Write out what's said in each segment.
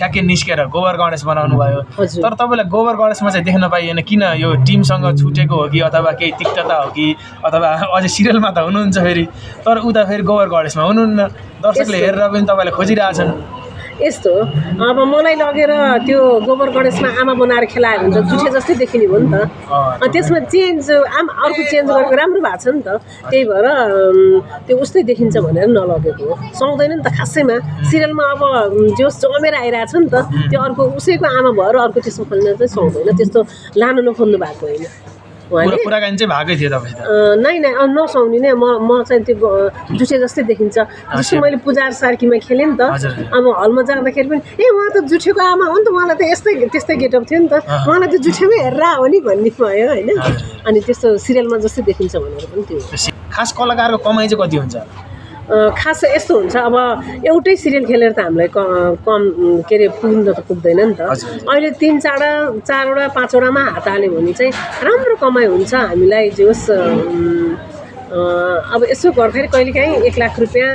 ठ्याक्कै निस्केर गोबर गणेश बनाउनु भयो तर तपाईलाई गोबर गणेशमा चाहिँ देख्न पाइएन किन यो टिमसँग छुटेको हो कि अथवा केही तिक्तता हो कि अथवा अझै सिरियलमा त हुनुहुन्छ फेरि तर उता फेरि गोबर गणेशमा हुनुहुन्न दर्शकले हेरेर पनि तपाईँलाई खोजिरहेछन् यस्तो अब मलाई लगेर त्यो गोबर गणेशमा आमा बनाएर खेलायो भने त जुठे जस्तै देखिने हो नि त त्यसमा चेन्ज अर्को चेन्ज गरेको राम्रो भएको छ नि त त्यही भएर त्यो उस्तै देखिन्छ भनेर नलगेको हो सुहाउँदैन नि त खासैमा सिरियलमा अब जोस जमेर आइरहेछ नि त त्यो अर्को उसैको आमा भएर अर्को त्यसमा खोल्न चाहिँ सुहाउँदैन त्यस्तो लानु नखोज्नु भएको होइन कुराकानी चाहिँ भएकै थियो तपाईँसित नै नसुहाउने नै म चाहिँ त्यो जुठे जस्तै देखिन्छ जस्तो मैले पूजा सार्कीमा खेलेँ नि त अब हलमा जाँदाखेरि पनि उहाँ त जुठेको आमा हो नि त उहाँलाई त त्यस्तै गेटअप थियो नि त उहाँलाई त जुठेमै हेरेर हो नि भन्ने भयो होइन अनि त्यस्तो सिरियलमा जस्तै देखिन्छ भनेर पनि त्यो खास कलाकारको कमाइ चाहिँ कति हुन्छ खास यस्तो हुन्छ अब एउटै सिरियल खेलेर त हामीलाई कम के अरे पुग्न त पुग्दैन नि त अहिले 3-4वटा 5वटामा हात हाल्यो भने चाहिँ राम्रो कमाइ हुन्छ हामीलाई जे होस् अब यसो गर्दाखेरि कहिलेकाहीँ 1 लाख रुपियाँ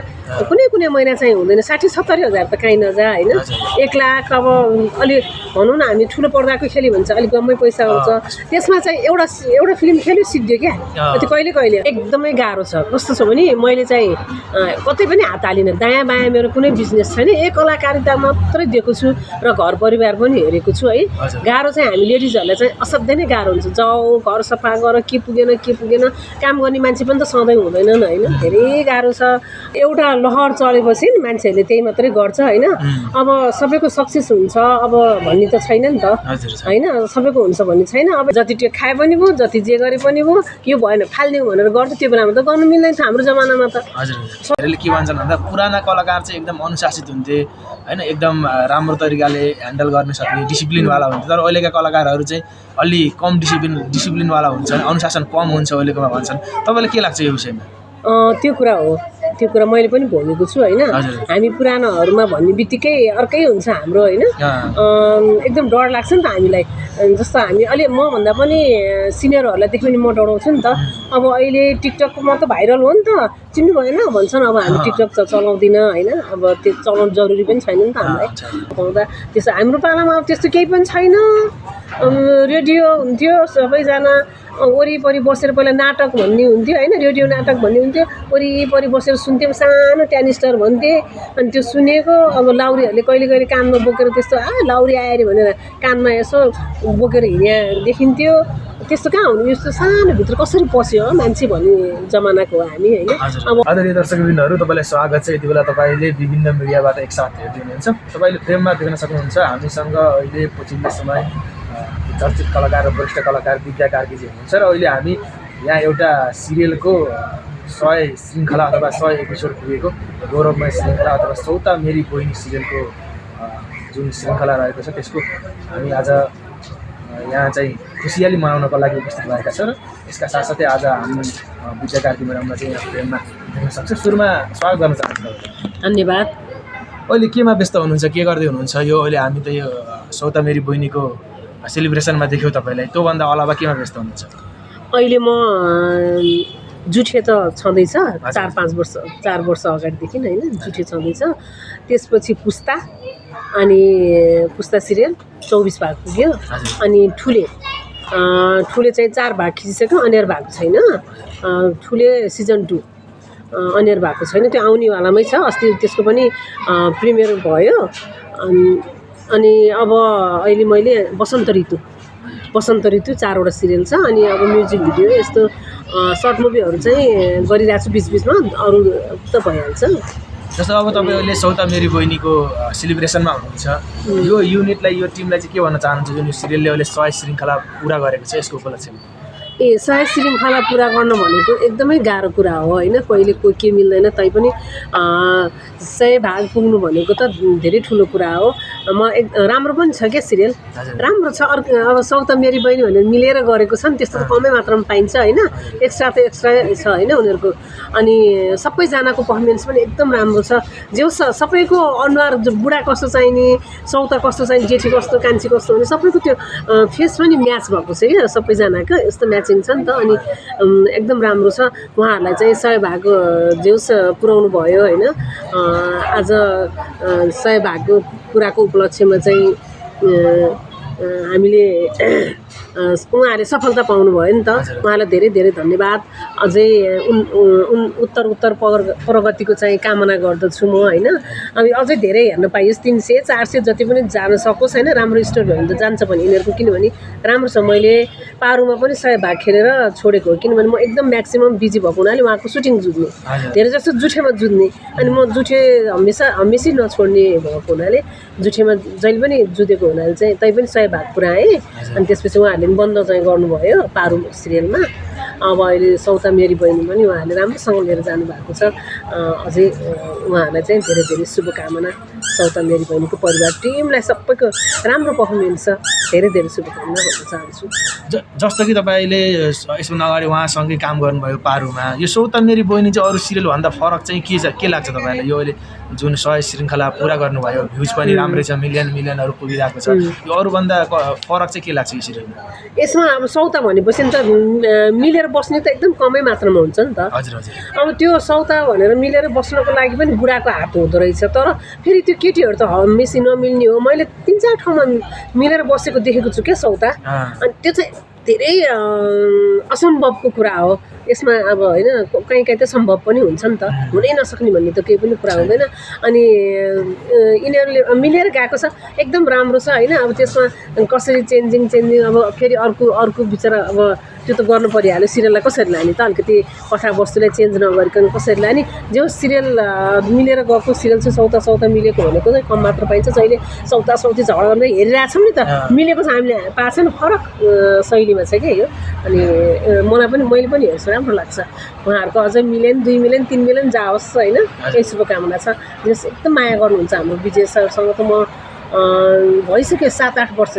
कुनै महिना चाहिँ हुँदैन 60-70 हजार त काहीँ नजा होइन 1 लाख अब अलि भनौँ न हामी ठुलो पर्दाको खेल्यो भने चाहिँ अलिक कमै पैसा आउँछ त्यसमा चाहिँ एउटा फिल्म खेल्यो सिक्यो क्या त्यो कहिले एकदमै गाह्रो छ कस्तो छ भने मैले चाहिँ कतै पनि हात हालिनँ दायाँ बायाँ मेरो कुनै बिजनेस छैन एक कलाकारिता मात्रै दिएको छु र घर परिवार पनि हेरेको छु है गाह्रो चाहिँ हामी लेडिजहरूलाई चाहिँ असाध्यै नै गाह्रो हुन्छ जाऊ घर सफा गर के पुगेन काम गर्ने मान्छे पनि त सधैँ हुँदैनन् होइन धेरै गाह्रो छ एउटा लहर चढेपछि मान्छेहरूले त्यही मात्रै गर्छ होइन अब सबैको सक्सेस हुन्छ अब भन्ने त छैन नि त होइन सबैको हुन्छ भन्ने छैन अब जति त्यो खाए पनि भयो जति जे गरे पनि भयो यो भएन फाल्दिउँ भनेर गर्छ त्यो बेलामा त गर्नु मिल्दैन थियो हाम्रो जमानामा त हजुर के भन्छन् भन्दा पुराना कलाकार चाहिँ एकदम अनुशासित हुन्थे होइन एकदम राम्रो तरिकाले ह्यान्डल गर्न सक्ने डिसिप्लिनवाला हुन्थ्यो तर अहिलेका कलाकारहरू चाहिँ अलि कम डिसिप्लिनवाला हुन्छन् अनुशासन कम हुन्छ अहिलेकोमा भन्छन् तपाईँलाई के लाग्छ यो विषयमा त्यो कुरा हो त्यो कुरा मैले पनि भनेको छु होइन हामी पुरानोहरूमा भन्ने बित्तिकै अर्कै हुन्छ हाम्रो होइन एकदम डर लाग्छ नि त हामीलाई जस्तो हामी अलि मभन्दा पनि सिनियरहरूलाई देख्यो भने म डराउँछु नि त अब अहिले टिकटकमा त भाइरल हो नि त चिन्नु भएन भन्छन् अब हामी टिकटक त चलाउँदिनँ होइन अब त्यो चलाउनु जरुरी पनि छैन नि त हामीलाई पाउँदा त्यसो हाम्रो पालामा अब त्यस्तो केही पनि छैन रेडियो हुन्थ्यो सबैजना वरिपरि बसेर पहिला नाटक भन्ने हुन्थ्यो होइन रेडियो नाटक भन्ने हुन्थ्यो वरिपरि बसेर सुन्थ्यौँ सानो ट्यानिस्टर भन्थे अनि त्यो सुनेको अब लाउरीहरूले कहिले कानमा बोकेर त्यस्तो लाउरी आयो अरे भनेर कानमा यसो बोकेर हिँड्या देखिन्थ्यो त्यस्तो कहाँ हुनु यस्तो सानोभित्र कसरी पस्यो मान्छे भन्ने जमानाको हो हामी होइन अब आदरणीय दर्शकवृन्दहरू तपाईँलाई स्वागत छ यति बेला तपाईँले विभिन्न मिडियाबाट एकसाथ हेर्दै हुनुहुन्छ तपाईँले फ्रेममा देख्न सक्नुहुन्छ हामीसँग अहिले पछिल्लो समय चर्चित कलाकार र वरिष्ठ कलाकार विद्या कार्कीजी हुनुहुन्छ र अहिले हामी यहाँ एउटा सिरियलको 100 श्रृङ्खला अथवा 100 एपिसोड पुगेको गौरवमय श्रृङ्खला अथवा सौता मेरी बहिनी सिरियलको जुन श्रृङ्खला रहेको छ त्यसको हामी आज यहाँ चाहिँ खुसियाली मनाउनको लागि उपस्थित भएका छौँ र यसका साथसाथै आज हामी विद्या कार्की म्याडमलाई चाहिँ यहाँ फ्रेममा देख्न सक्छ सुरुमा स्वागत गर्न चाहन्छु धन्यवाद अहिले केमा व्यस्त हुनुहुन्छ के गर्दै हुनुहुन्छ यो अहिले हामी त यो सौता मेरी बहिनीको सेलिब्रेसनमा देख्यौँ तपाईँलाई त्योभन्दा अलावा केमा व्यस्त हुनुहुन्छ अहिले म जुठे त छँदैछ 4 वर्ष अगाडिदेखि होइन जुठे छँदैछ त्यसपछि पुस्ता अनि पुस्ता सिरियल 24 भाग पुग्यो अनि ठुले चाहिँ 4 भाग खिचिसक्यो अनियर भएको छैन ठुले सिजन 2 अनियर भएको छैन त्यो आउनेवालामै छ अस्ति त्यसको पनि प्रिमियर भयो अनि अब अहिले मैले बसन्त ऋतु 4 वटा सिरियल छ अनि अब म्युजिक भिडियो यस्तो सर्ट मुभीहरू चाहिँ गरिरहेको छु बिचबिचमा अरू त भइहाल्छ जस्तो अब तपाईँ अहिले सौता मेरी बहिनीको सेलिब्रेसनमा हुनुहुन्छ यो युनिटलाई यो टिमलाई चाहिँ के भन्न चाहनुहुन्छ जुन यो सिरियलले अहिले 100 श्रृङ्खला पुरा गरेको छ यसको उपलक्ष्यमा 100 श्रृङ्खला पुरा गर्न भनेको एकदमै गाह्रो कुरा हो होइन कहिले कोही के मिल्दैन तैपनि 100 भाग पुग्नु भनेको त धेरै ठुलो कुरा हो राम्रो पनि छ क्या सिरियल राम्रो छ अब सौता मेरी बहिनी भनेर मिलेर गरेको छ नि त्यस्तो त कमै मात्रामा पाइन्छ होइन एक्स्ट्रा छ होइन उनीहरूको अनि सबैजनाको पर्फर्मेन्स पनि एकदम राम्रो छ जो सबैको अनुहार बुढा कस्तो चाहिने सौता कस्तो चाहिने जेठी कस्तो कान्छी कस्तो हुने सबैको त्यो फेस पनि म्याच भएको छ क्या सबैजनाको यस्तो म्याचिङ छ नि त अनि एकदम राम्रो छ उहाँहरूलाई चाहिँ 100 भाग जेउस पुर्याउनु भयो होइन आज 100 भाग कुराको उपलक्ष्यमा चाहिँ हामीले उहाँहरूले सफलता पाउनुभयो नि त। उहाँलाई धेरै धेरै धन्यवाद। अझै उत्तर प्रगतिको चाहिँ कामना गर्दछु म होइन। अनि अझै धेरै हेर्न पाइयोस्, 300-400 जति पनि जान सकोस् होइन। राम्रो स्टोर भयो भने त जान्छ पनि यिनीहरूको, किनभने राम्रो छ। मैले पारुमा पनि 100 भाग खेलेर छोडेको हो, किनभने म एकदम म्याक्सिमम् बिजी भएको हुनाले उहाँको सुटिङ जुझ्ने, धेरै जस्तो जुठेमा जुझ्ने। अनि म जुठे हमेसै नछोड्ने भएको हुनाले जुठेमा जहिले पनि जुधेको हुनाले चाहिँ तै पनि 100 भाग पुऱ्याएँ। अनि त्यसपछि उहाँहरूले पनि बन्द चाहिँ गर्नुभयो पारु सिरियलमा। अब अहिले सौता मेरी बहिनी पनि उहाँहरूले राम्रोसँग लिएर जानुभएको छ। अझै उहाँहरूलाई चाहिँ धेरै धेरै शुभकामना। सौता मेरी बहिनीको परिवार टिमलाई सबैको राम्रो पर्फर्मेन्स छ, धेरै धेरै शुभकामना भन्न चाहन्छु। जस्तो कि तपाईँले यसभन्दा अगाडि उहाँसँगै काम गर्नुभयो पारुमा, यो सौता मेरी बहिनी चाहिँ अरू सिरियलभन्दा फरक चाहिँ के लाग्छ तपाईँलाई? यो अहिले जुन 100 श्रृङ्खला पुरा गर्नुभयो, भ्युज पनि राम्रै छ, मिलियनहरू पुगिरहेको छ, यो अरूभन्दा फरक चाहिँ के लाग्छ यो सिरियलमा? यसमा अब सौता भनेपछि त मिलेर बस्ने त एकदम कमै मात्रामा हुन्छ नि त। हजुर हजुर। अब त्यो सौता भनेर मिलेर बस्नको लागि पनि बुढाको हात हुँदो रहेछ, तर फेरि त्यो केटीहरू त हमेसी नमिल्ने हो। मैले 3-4 ठाउँमा मिलेर बसेको देखेको छु क्या सौता। अनि त्यो चाहिँ धेरै असम्भवको कुरा हो यसमा। अब होइन, कहीँ त सम्भव पनि हुन्छ नि त, हुनै नसक्ने भन्ने त केही पनि कुरा हुँदैन। अनि यिनीहरूले मिलेर गएको छ, एकदम राम्रो छ होइन। अब त्यसमा कसरी चेन्जिङ अब फेरि अर्को बिचरा अब त्यो त गर्नु परिहाल्यो। सिरियललाई कसरी लाने त, अलिकति कथावस्तुलाई चेन्ज नगरिकन कसरी लाने? जो सिरियल मिलेर गएको सिरियल चाहिँ सौता मिलेको भनेको चाहिँ कम मात्र पाइन्छ। जहिले सौती झगडा गर्दै हेरिरहेछौँ नि त, मिलेको छ हामीले पाएको छैन, फरक शैलीमा छ क्या यो। अनि मैले पनि हेर्छु, राम्रो लाग्छ। उहाँहरूको अझै मिलियन, 2 मिलियन, 3 मिलियन जाओस् होइन, यही शुभकामना छ। जस एकदम माया गर्नुहुन्छ हाम्रो विजय सरसँग त म भइसक्यो 7-8 वर्ष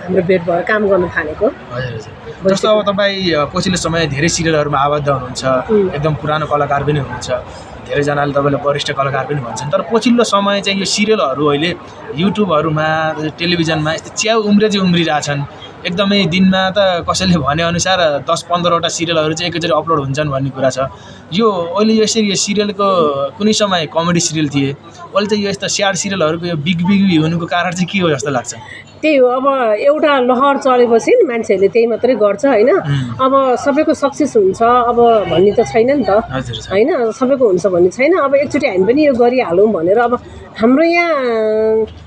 हाम्रो भेट भएर काम गर्न थालेको। जस्तो अब तपाईँ पछिल्लो समय धेरै सिरियलहरूमा आबद्ध हुनुहुन्छ, एकदम पुरानो कलाकार पनि हुनुहुन्छ, धेरैजनाले तपाईँलाई वरिष्ठ कलाकार पनि भन्छन्। तर पछिल्लो समय चाहिँ यो सिरियलहरू अहिले युट्युबहरूमा, टेलिभिजनमा यस्तो च्याउ उम्रिरहेछन्। एकदमै दिनमा त कसैले भनेअनुसार 10-15वटा सिरियलहरू चाहिँ एकैचोटि अपलोड हुन्छन् भन्ने कुरा छ। यो अहिले यसरी यो सिरियलको कुनै समय कमेडी सिरियल थिए, अहिले चाहिँ यो यस्तो स्याड सिरियलहरूको यो बिग हुनुको कारण चाहिँ के हो जस्तो लाग्छ? त्यही हो, अब एउटा लहर चलेपछि मान्छेहरूले त्यही मात्रै गर्छ होइन। अब सबैको सक्सेस हुन्छ अब भन्ने त छैन नि त होइन, सबैको हुन्छ भन्ने छैन। अब एकचोटि हामी पनि यो गरिहालौँ भनेर, अब हाम्रो यहाँ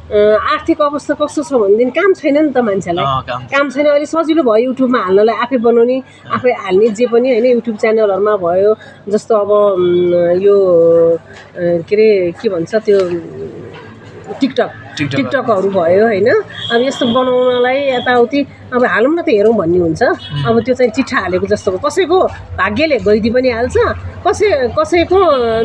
आर्थिक अवस्था कस्तो छ भनेदेखि काम छैन नि त मान्छेलाई, काम छैन। अहिले सजिलो भयो युट्युबमा हाल्नलाई, आफै बनाउने, आफै हाल्ने जे पनि होइन। युट्युब च्यानलहरूमा भयो, जस्तो अब यो के भन्छ त्यो टिकटकहरू भयो होइन। अब यस्तो बनाउनलाई यताउति अब हालौँ न त, हेरौँ भन्ने हुन्छ। अब त्यो चाहिँ चिठा हालेको जस्तो हो, कसैको भाग्यले गइदिइ पनि हाल्छ, कसैको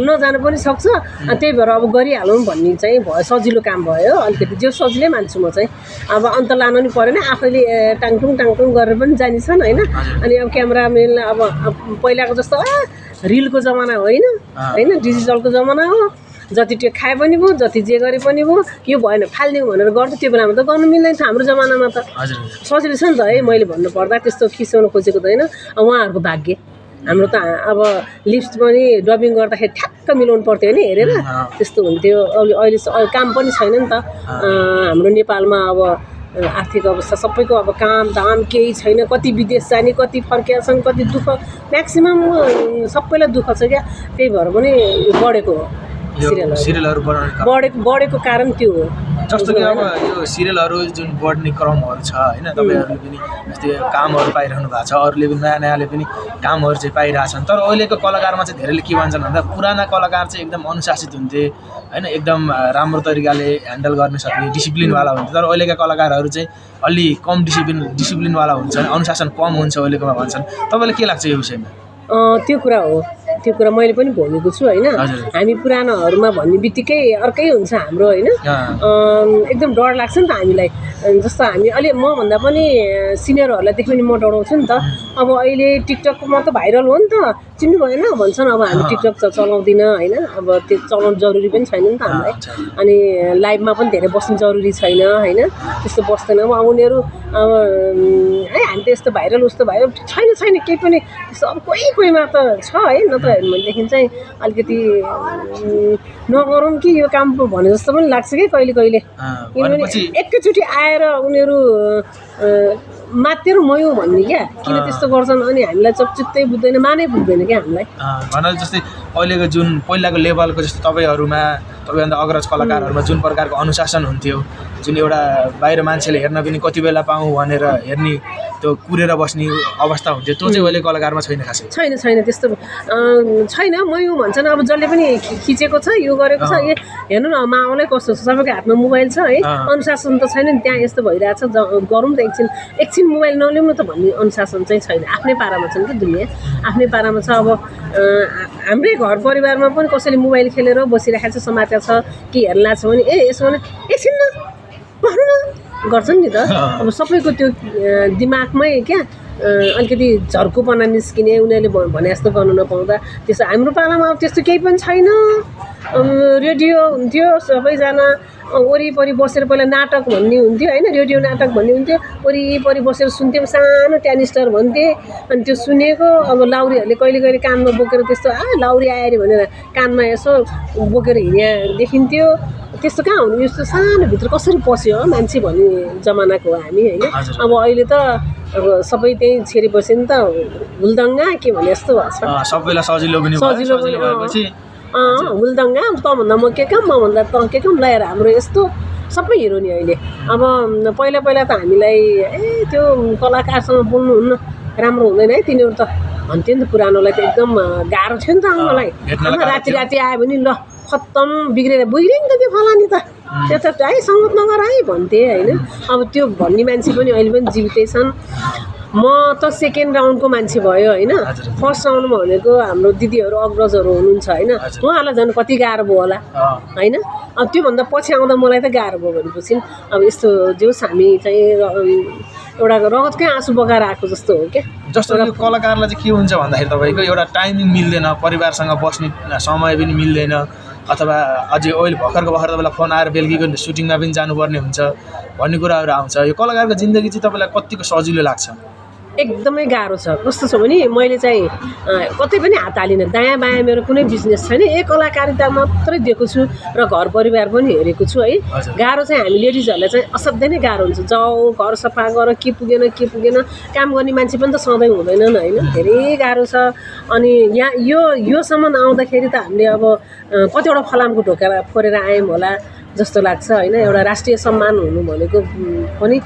नजानु पनि सक्छ। त्यही भएर अब गरिहालौँ भन्ने चाहिँ भयो, सजिलो काम भयो अलिकति। जो सजिलै मान्छु म चाहिँ। अब अन्त लानु नि परेन, आफैले टाङटुङ गरेर पनि जानिछन् होइन। अनि अब क्यामेराम्यान अब पहिलाको जस्तो रिलको जमाना होइन, डिजिटलको जमाना हो। जति त्यो खाए पनि भयो, जति जे गरे पनि भयो, यो भएन फालिदिउँ भनेर गर्थ्यो। त्यो बेलामा त गर्नु मिल्दैन थियो हाम्रो जमानामा त। सजिलो छ नि त है। मैले भन्नुपर्दा त्यस्तो खिसाउनु खोजेको त होइन, उहाँहरूको भाग्य। हाम्रो त अब लिप्स पनि डबिङ गर्दाखेरि ठ्याक्क मिलाउनु पर्थ्यो होइन, हेरेर त्यस्तो हुन्थ्यो। अहिले काम पनि छैन नि त हाम्रो नेपालमा। अब आर्थिक अवस्था सबैको अब काम धाम केही छैन, कति विदेश जाने, कति फर्किया छन्, कति दुःख, म्याक्सिमम् सबैलाई दुःख छ क्या। त्यही भएर पनि बढेको हो सिरियलहरू बढेको कारण त्यो हो। जस्तो कि अब यो सिरियलहरू जुन बढ्ने क्रमहरू छ होइन, तपाईँहरूले पनि यस्तै कामहरू पाइरहनु भएको छ, अरूले पनि नयाँले पनि कामहरू चाहिँ पाइरहेछन्। तर अहिलेको कलाकारमा चाहिँ धेरैले के भन्छन् भन्दा पुराना कलाकार चाहिँ एकदम अनुशासित हुन्थे होइन, एकदम राम्रो तरिकाले ह्यान्डल गर्न सक्ने डिसिप्लिनवाला हुन्थ्यो। तर अहिलेका कलाकारहरू चाहिँ अलि कम डिसिप्लिनवाला हुन्छन्, अनुशासन कम हुन्छ अहिलेकोमा भन्छन्। तपाईँलाई के लाग्छ यो विषयमा? त्यो कुरा हो, त्यो कुरा मैले पनि भोगेको छु होइन। हामी पुरानोहरूमा भन्ने बित्तिकै अर्कै हुन्छ हाम्रो होइन। एकदम डर लाग्छ नि त हामीलाई। जस्तो हामी अलि मभन्दा पनि सिनियरहरूलाई देख्यो भने म डराउँछु नि त। अब अहिले टिकटकमा त भाइरल हो नि त, चिन्नु भएन भन्छन् अब हामी टिकटक त चलाउँदिनँ होइन अब त्यो चलाउनु जरुरी पनि छैन नि त हामीलाई अनि लाइभमा पनि धेरै बस्नु जरुरी छैन होइन त्यस्तो बस्दैन अब उनीहरू अब है हामी त यस्तो भाइरल उस्तो भाइरल छैन केही पनि त्यस्तो अब कोहीमा त छ है न त हेर्नु भनेदेखि चाहिँ अलिकति नगरौँ कि यो काम भने जस्तो पनि लाग्छ कि कहिले किनभने एकैचोटि आएर उनीहरू मातेर मयो भन्ने क्या किन त्यस्तो गर्छन् अनि हामीलाई चपचित्तै बुझ्दैन मानै बुझ्दैन क्या हामीलाई भन्नाले जस्तै अहिलेको जुन पहिलाको लेभलको जस्तो तपाईँहरूमा तपाईँभन्दा अग्रज कलाकारहरूमा जुन प्रकारको अनुशासन हुन्थ्यो जुन एउटा बाहिर मान्छेले हेर्न पनि कति बेला पाऊँ भनेर हेर्ने त्यो कुरेर बस्ने अवस्था हुन्थ्यो त्यो चाहिँ अहिले कलाकारमा छैन खासै छैन त्यस्तो छैन मयो भन्छन् अब जसले पनि खिचेको छ यो गरेको छ ए हेर्नु न माहौलै कस्तो छ सबैको हातमा मोबाइल छ है अनुशासन त छैन नि त्यहाँ यस्तो भइरहेछ गरौँ त एकछिन मोबाइल नलिउँ न त भन्ने अनुशासन चाहिँ छैन आफ्नै पारामा छन् कि दुनियाँ आफ्नै पारामा छ अब हाम्रै घर परिवारमा पनि कसैले मोबाइल खेलेर बसिरहेको छ समातेको छ कि हेर्ला छ भने यसो भने एकछिन न भन्नु न गर्छन् नि त अब सबैको त्यो दिमागमै क्या अलिकति झर्कोपना निस्किने उनीहरूले भने जस्तो गर्नु नपाउँदा त्यसो हाम्रो पालामा अब त्यस्तो केही पनि छैन रेडियो हुन्थ्यो सबैजना वरिपरि बसेर पहिला नाटक भन्ने हुन्थ्यो होइन रेडियो नाटक भन्ने हुन्थ्यो वरिपरि बसेर सुन्थ्यौँ सानो ट्यानिस्टर भन्थे अनि त्यो सुनेको अब लाउरीहरूले कहिले कानमा बोकेर त्यस्तो लाउरी आयो अरे भनेर कानमा यसो बोकेर हिँड्या देखिन्थ्यो त्यस्तो कहाँ हुनु यस्तो सानोभित्र कसरी पस्यो मान्छे भन्ने जमानाको हो हामी होइन अब अहिले त अब सबै त्यहीँ छेरेपछि नि त हुलदङ्गा के भने जस्तो भएको छ सबैलाई सजिलो पनि भएपछि हुलदङ्गा तँभन्दा म के काम मभन्दा तँ के काम लगाएर हाम्रो यस्तो सबै हिरो नि अहिले अब पहिला त हामीलाई त्यो कलाकारसँग बोल्नुहुन्न राम्रो हुँदैन है तिनीहरू त भन्थ्यो नि त पुरानोलाई त एकदम गाह्रो थियो नि त आउनलाई राति आयो भने ल खत्तम बिग्रियो नि त त्यो फलानी त त्यो त सङ्गत नगर है भन्थे होइन अब त्यो भन्ने मान्छे पनि अहिले पनि जीवितै छन् म त सेकेन्ड राउन्डको मान्छे भयो होइन फर्स्ट राउन्डमा भनेको हाम्रो दिदीहरू अग्रजहरू हुनुहुन्छ होइन उहाँहरूलाई झन् कति गाह्रो भयो होला होइन अब त्योभन्दा पछि आउँदा मलाई त गाह्रो भयो भनेपछि अब यस्तो जोस् हामी चाहिँ एउटा रगतकै आँसु बगाएर आएको जस्तो हो क्या जस्तो कलाकारलाई चाहिँ के हुन्छ भन्दाखेरि तपाईँको एउटा टाइमिङ मिल्दैन परिवारसँग बस्ने समय पनि मिल्दैन अथवा अझै अहिले भर्खर तपाईँलाई फोन आएर बेलुकीको सुटिङमा पनि जानुपर्ने हुन्छ भन्ने कुराहरू आउँछ यो कलाकारको जिन्दगी चाहिँ तपाईँलाई कतिको सजिलो लाग्छ एकदमै गाह्रो छ कस्तो छ भने मैले चाहिँ कतै पनि हात हालिनँ दायाँ बायाँ मेरो कुनै बिजनेस छैन कलाकारिता मात्रै दिएको छु र घर परिवार पनि हेरेको छु है गाह्रो चाहिँ हामी लेडिजहरूलाई चाहिँ असाध्यै नै गाह्रो हुन्छ जाऊ घर सफा गर के पुगेन काम गर्ने मान्छे पनि त सधैँ हुँदैनन् होइन धेरै गाह्रो छ अनि यहाँ योसम्म आउँदाखेरि त हामीले अब कतिवटा फलामको ढोका फोरेर आयौँ होला जस्तो लाग्छ होइन एउटा राष्ट्रिय सम्मान हुनु भनेको पनि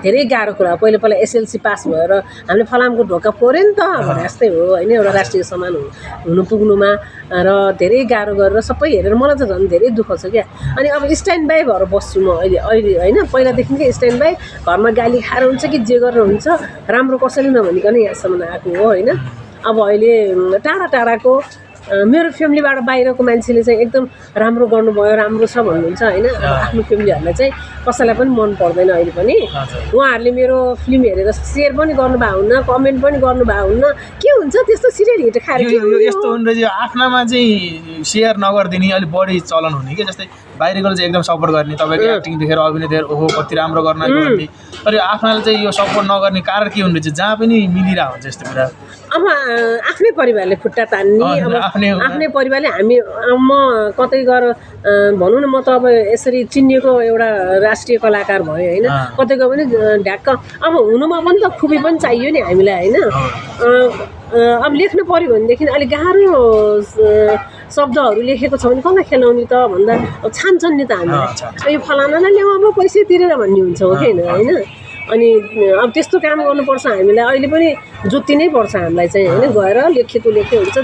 धेरै गाह्रो कुरा पहिला एसएलसी पास भएर हामीले फलामको ढोका फोर्यो नि त भने जस्तै हो होइन एउटा राष्ट्रिय सम्मान हुनु पुग्नुमा र धेरै गाह्रो गरेर सबै हेरेर मलाई त झन् धेरै दुःख छ क्या अनि अब स्ट्यान्ड बाई भएर बस्छु म अहिले होइन पहिलादेखिकै स्ट्यान्ड बाई घरमा गाली खाएर हुन्छ कि जे गरेर हुन्छ राम्रो कसैले नभनिकन यहाँसम्म आएको हो होइन अब अहिले टाढाको मेरो फ्यामिलीबाट बाहिरको मान्छेले चाहिँ एकदम राम्रो गर्नुभयो राम्रो छ भन्नुहुन्छ होइन आफ्नो फ्यामिलीहरूलाई चाहिँ कसैलाई पनि मन पर्दैन अहिले पनि उहाँहरूले मेरो फिल्म हेरेर सेयर पनि गर्नुभएको हुन्न कमेन्ट पनि गर्नुभएको हुन्न के हुन्छ त्यस्तो सिरियल हिट खाएर यस्तो हुन्छ आफ्नामा चाहिँ सेयर नगरिदिने अलिक बढी चलन हुने कि जस्तै बाहिरकोले चाहिँ एकदम सपोर्ट गर्ने तपाईँको एक्टिङ देखेर अभिनय देखेर ओहो कति राम्रो गर्न भन्ने तर आफ्नाले चाहिँ यो सपोर्ट नगर्ने कारण के हुनुहुन्छ जहाँ पनि मिलिरहेको हुन्छ यस्तो कुरा अब आफ्नै परिवारले खुट्टा तान्ने अब आफ्नै परिवारले हामी म कतै गएर भनौँ न म त अब यसरी चिनिएको एउटा राष्ट्रिय कलाकार भयो होइन कतै गयो भने ढ्याक्क अब हुनुमा पनि त खुबी पनि चाहियो नि हामीलाई होइन अब लेख्नु पऱ्यो भनेदेखि अलिक गाह्रो शब्दहरू लेखेको छ भने कसलाई खेलाउने त भन्दा छान्छन् नि त हामीलाई यो फलानालाई ल्याउँ अब पैसा तिरेर भन्ने हुन्छ हो कि होइन अनि अब त्यस्तो काम गर्नुपर्छ हामीलाई अहिले पनि जुत्ति नै पर्छ हामीलाई चाहिँ होइन गएर लेखेको हुन्छ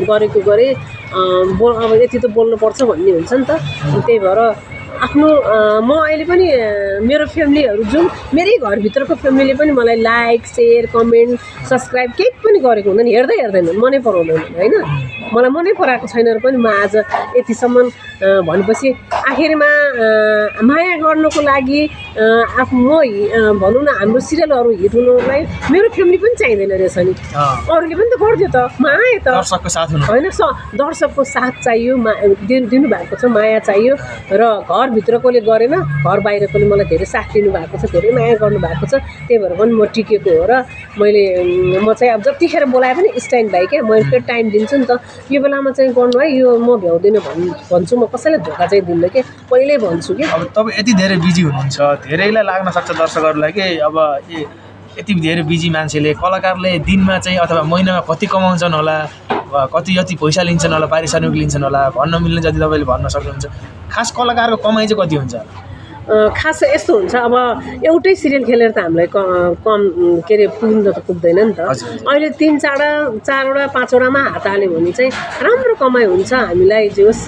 गरेको गरे अब यति त बोल्नुपर्छ भन्ने हुन्छ नि त त्यही भएर आफ्नो म अहिले पनि मेरो फ्यामिलीहरू जुन मेरै घरभित्रको फ्यामिलीले पनि मलाई लाइक सेयर कमेन्ट सब्सक्राइब केही पनि गरेको हुँदैन, हेर्दैन, मनै पराउँदैन होइन। मलाई मनै पराएको छैन र पनि म आज यतिसम्म भनेपछि आखिरमा माया गर्नुको लागि म भनौँ न हाम्रो सिरियलहरू हिट हुनुलाई मेरो फ्यामिली पनि चाहिँदैन रहेछ नि, अरूले पनि त गरिदियो त, माया त दर्शकको साथ हुनु होइन, दर्शकको साथ चाहियो, दिनुभएको छ, माया चाहियो र घरभित्रकोले गरेन, घर बाहिरकोले मलाई धेरै साथ दिनुभएको छ, धेरै माया गर्नुभएको छ, त्यही भएर पनि म टिकेको हो र म चाहिँ अब जतिखेर बोलाए पनि स्ट्यान्ड बाई क्या, मैले फेरि टाइम दिन्छु नि त, यो बेलामा चाहिँ गर्नु है, यो म भ्याउँदिनँ भन्छु, म कसैलाई धोका चाहिँ दिन्न कि पहिल्यै भन्छु कि। अब तपाईँ यति धेरै बिजी हुनुहुन्छ, धेरैलाई लाग्न सक्छ दर्शकहरूलाई कि अब यति धेरै बिजी मान्छेले कलाकारले दिनमा चाहिँ अथवा महिनामा कति कमाउँछन् होला, कति पैसा लिन्छन् होला, पारिश्रमिक लिन्छन् होला भन्न मिल्ने जति तपाईँले भन्न सक्नुहुन्छ। खास कलाकारको कमाइ चाहिँ कति हुन्छ? खास यस्तो हुन्छ, अब एउटै सिरियल खेलेर त हामीलाई कम के अरे पुग्न त पुग्दैन नि त। अहिले 3-4वटा 5वटामा हात हाल्यो भने चाहिँ राम्रो कमाइ हुन्छ हामीलाई। जे होस्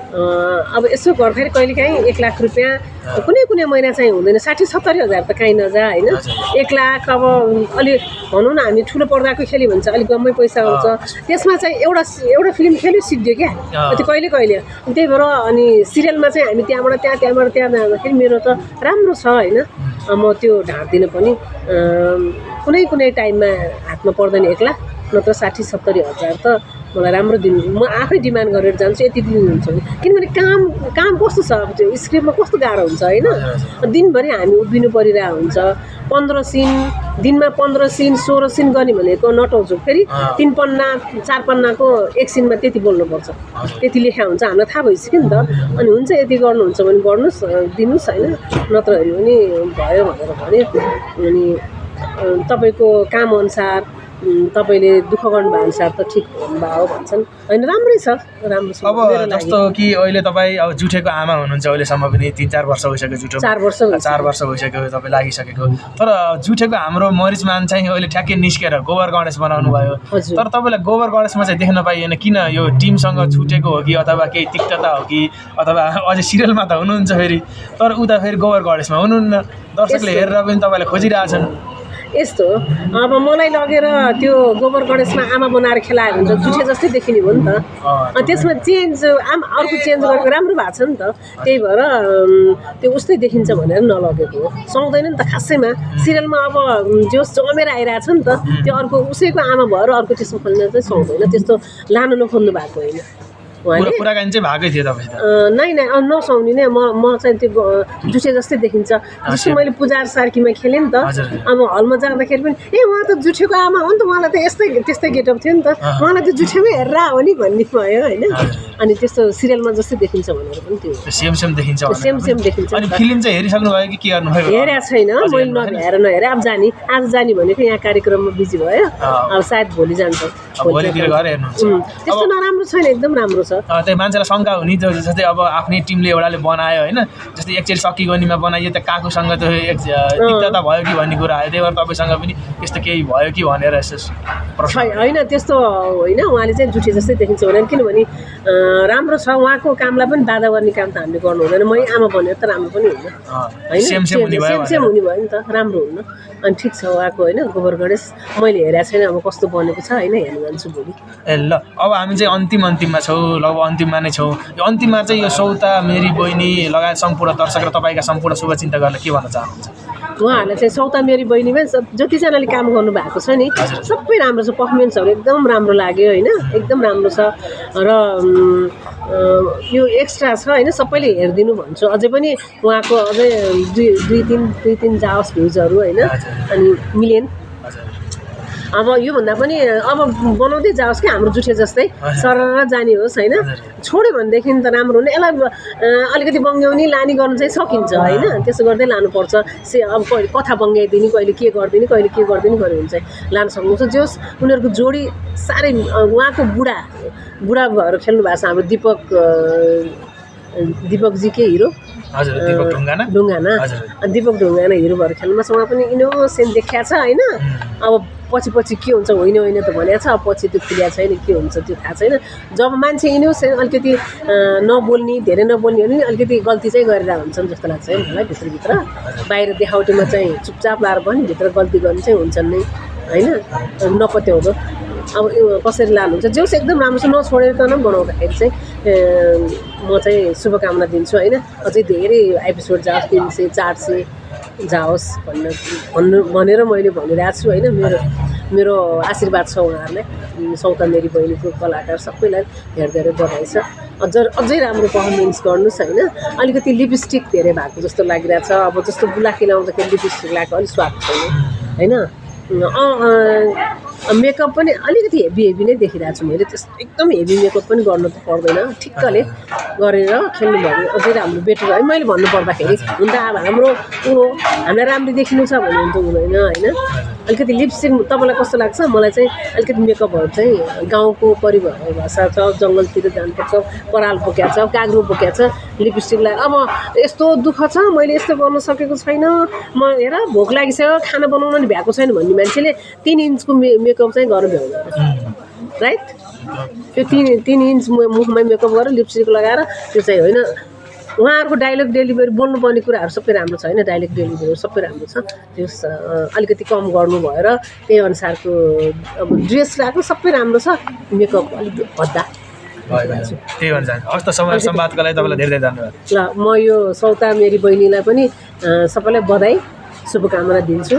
अब यसो गर्दाखेरि कहिलेकाहीँ 1 लाख रुपियाँ कुनै महिना चाहिँ हुँदैन, 60-70 हजार त काहीँ नजा होइन। 1 लाख अब अलि भनौँ न हामी ठुलो पर्दाको खेल्यो भने चाहिँ अलिक कमै पैसा आउँछ, त्यसमा चाहिँ एउटा फिल्म खेल्यो सिद्धियो क्या त्यो कहिले। त्यही भएर अनि सिरियलमा चाहिँ हामी त्यहाँबाट त्यहाँ जाँदाखेरि मेरो त राम्रो छ होइन, म त्यो ढाँट्दिनँ पनि। कुनै टाइममा हातमा पर्दैन 1 लाख, नत्र 60-70 हजार त मलाई राम्रो दिनु, म आफै डिमान्ड गरेर जान्छु यति दिनुहुन्छ भने। किनभने काम कस्तो छ, अब त्यो स्क्रिप्टमा कस्तो गाह्रो हुन्छ होइन, दिनभरि हामी उभिनु परिरहेको हुन्छ। 15 सिन दिनमा 15 सिन 16 सिन गर्ने भनेको नटाउँछु, फेरि 3 पन्ना 4 पन्नाको एक सिनमा त्यति बोल्नुपर्छ, त्यति लेखा हुन्छ, हामीलाई थाहा भइसक्यो नि त। अनि हुन्छ यति गर्नुहुन्छ भने गर्नुहोस्, दिनुहोस् होइन, नत्र भने भयो भनेर भने। अनि तपाईँको कामअनुसार तपाईँले दुःख गर्नुभएको अनुसार त ठिक भयो भन्छन् होइन, राम्रै छ, राम्रो छ। अब जस्तो कि अहिले तपाईँ अब जुठेको आमा हुनुहुन्छ, अहिलेसम्म पनि 3-4 वर्ष भइसक्यो, जुठो 4 वर्ष भइसक्यो तपाईँ लागिसकेको। तर जुठेको हाम्रो मरिचमान चाहिँ अहिले ठ्याक्कै निस्केर गोबर गणेश बनाउनु भयो। तर तपाईँलाई गोबर गणेशमा चाहिँ देख्न पाइएन, किन? यो टिमसँग छुटेको हो कि अथवा केही तिक्तता हो कि, अथवा अझै सिरियलमा त हुनुहुन्छ फेरि, तर उता फेरि गोबर गणेशमा हुनुहुन्न, दर्शकले हेरेर पनि तपाईँलाई खोजिरहेछन्। यस्तो अब मलाई लगेर त्यो गोबर गणेशमा आमा बनाएर खेलायो भने त जुठे जस्तै देखिने हो नि त। त्यसमा चेन्ज अर्को चेन्ज गरेको राम्रो भएको छ नि त, त्यही भएर त्यो उस्तै देखिन्छ भनेर नलगेको हो। सुहाउँदैन नि त खासैमा, सिरियलमा अब जोस जमेर आइरहेछ नि त, त्यो अर्को उसैको आमा भएर अर्को त्यसमा खोल्न चाहिँ सुहाउँदैन, त्यस्तो लानु नखोल्नु भएको होइन उहाँले। कुराकानी चाहिँ भएकै थियो तपाईँसित? नै नसुहाउने नै, म चाहिँ त्यो जुठे जस्तै देखिन्छ। जस्तो मैले पूजा सार्कीमा खेलेँ नि त, अब हलमा जाँदाखेरि पनि उहाँ त जुठेको आमा हो नि त, उहाँलाई त त्यस्तै गेटअप थियो नि त, उहाँलाई त जुठेमै हेरेर हो नि भन्ने भयो होइन। अनि त्यस्तो सिरियलमा जस्तै देखिन्छ भनेर पनि त्यो सेम देखिन्छ, सेम देखिन्छ। अनि फिल्म चाहिँ हेरिसक्नु भयो कि के गर्नुभयो? हेरेको छैन मैले, नहेरे अब आज जाने भनेको यहाँ कार्यक्रममा बिजी भयो, अब सायद भोलि जान्छ, भोलितिर गएर हेर्नुहुन्छ। त्यस्तो नराम्रो छैन, एकदम राम्रो छ। त्यही मान्छेलाई शङ्का हुने जस्तै अब आफ्नै टिमले एउटाले बनायो होइन, जस्तै एकचोटि सकिगनीमा बनाइयो त काकुसँग त तिक्तता भयो कि भन्ने कुरा आयो, त्यही भएर तपाईँसँग पनि त्यस्तो केही भयो कि भनेर यसो होइन। त्यस्तो होइन, उहाँले चाहिँ जुठे जस्तै देखिन्छ भनेर, किनभने राम्रो छ उहाँको कामलाई पनि बाधा गर्ने काम त हामीले गर्नु हुँदैन। मै आमा भनेर त राम्रो पनि हुन्न होइन, सेम हुने भयो नि त, राम्रो हुन्न। अनि ठिक छ उहाँको होइन गोबर गणेश, मैले हेरेको छैन अब कस्तो बनेको छ होइन, हेर्नु जान्छु भोलि। ल अब हामी चाहिँ अन्तिममा छौँ, लगभग अन्तिममा नै छौँ। यो अन्तिममा चाहिँ यो सौता मेरी बहिनी लगायत सम्पूर्ण दर्शक र तपाईँका सम्पूर्ण शुभचिन्तकहरूलाई के भन्न चाहनुहुन्छ? उहाँहरूलाई चाहिँ सौता मेरी बहिनीमा जतिजनाले काम गर्नुभएको छ नि सबै राम्रो छ, पर्फर्मेन्सहरू एकदम राम्रो लाग्यो होइन, एकदम राम्रो छ। र यो एक्स्ट्रा छ होइन, सबैले हेरिदिनु भन्छु। अझै पनि उहाँको अझै दुई तिन जाओस् भ्युजहरू होइन, अनि मिलियन। अब योभन्दा पनि अब बनाउँदै जाओस् कि हाम्रो जुठे जस्तै सरर जाने होस् होइन। छोड्यो भनेदेखि त राम्रो हुने, यसलाई अलिकति बङ्ग्याउने लाने गर्नु चाहिँ सकिन्छ होइन, त्यसो गर्दै लानुपर्छ। अब कहिले कथा बङ्ग्याइदिने, कहिले के गरिदिने गऱ्यो भने चाहिँ लान सक्नुहुन्छ। जोस् उनीहरूको जोडी साह्रै, उहाँको बुढा भएर खेल्नु भएको छ हाम्रो दिपकजी के हिरो, दिपक ढुङ्गाना दिपक ढुङ्गाना हिरो भएर खेल्नुमा छ। उहाँ पनि इनोसेन्ट देखिया छ होइन। अब पछि पछि के हुन्छ होइन होइन त भनेको छ, अब पछि त्यो खुलिया छैन, के हुन्छ त्यो थाहा छैन। जब मान्छे इनोसेन्ट अलिकति नबोल्ने, धेरै नबोल्ने भने अलिकति गल्ती चाहिँ गरेर हुन्छन् जस्तो लाग्छ है मलाई। भित्रभित्र बाहिर देखावटीमा चाहिँ चुपचाप लाएर पनि भित्र गल्ती गर्ने चाहिँ हुन्छन् नै होइन, नपत्याउँदो। अब कसरी लानुहुन्छ जे होस् एकदम राम्रो छ, नछोडेर त बनाउँदाखेरि चाहिँ म चाहिँ शुभकामना दिन्छु होइन। अझै धेरै एपिसोड जाओस्, 300 400 जाओस् भनेर मैले भनिरहेको छु होइन। मेरो आशीर्वाद छ उहाँहरूलाई, सौता मेरी बहिनीको कलाकार सबैलाई धेरै धेरै बधाई छ। अझै राम्रो पर्फर्मेन्स गर्नुहोस् होइन। अलिकति लिपस्टिक धेरै भएको जस्तो लागिरहेको छ, अब जस्तो बुलाकी लाउँदाखेरि लिपस्टिक लगाएको अलिक स्वाद छैन होइन। मेकअप पनि अलिकति हेभी नै देखिरहेको छु मैले, त्यस्तो एकदम हेभी मेकअप पनि गर्नु त पर्दैन, ठिक्कले गरेर खेल्नु भयो अझै राम्रो बेटर है मैले भन्नुपर्दाखेरि। हुन त अब हाम्रो हामीलाई राम्रो देखिनु छ भने त हुँदैन होइन। अलिकति लिपस्टिक तपाईँलाई कस्तो लाग्छ? मलाई चाहिँ अलिकति मेकअपहरू चाहिँ गाउँको परिभाषा छ, जङ्गलतिर जानुपर्छ, पराल बोक्या छ, काग्रो बोक्या छ, लिपस्टिकलाई अब यस्तो दुःख छ मैले यस्तो गर्न सकेको छैन, म हेर भोक लागिसक्यो खाना बनाउन नि भ्याएको छैन भन्ने मान्छेले 3 इन्चको मेकअप चाहिँ गर्नु भ्याउँदैन राइट। त्यो 3 इन्च मुखमा मेकअप गरेर लिपस्टिक लगाएर त्यो चाहिँ होइन। उहाँहरूको डायलग डेलिभरी बोल्नुपर्ने कुराहरू सबै राम्रो छ होइन, डायलग डेलिभरीहरू सबै राम्रो छ। त्यो अलिकति कम गर्नु भएर त्यही अनुसारको अब ड्रेस लगाएको सबै राम्रो छ, मेकअप अलिक भद्दा त्यही भन्छ। हस् त, समय संवादको लागि तपाईँलाई धेरै धेरै धन्यवाद। ल म यो सौता मेरी बहिनीलाई पनि सबैलाई बधाई शुभकामना दिन्छु।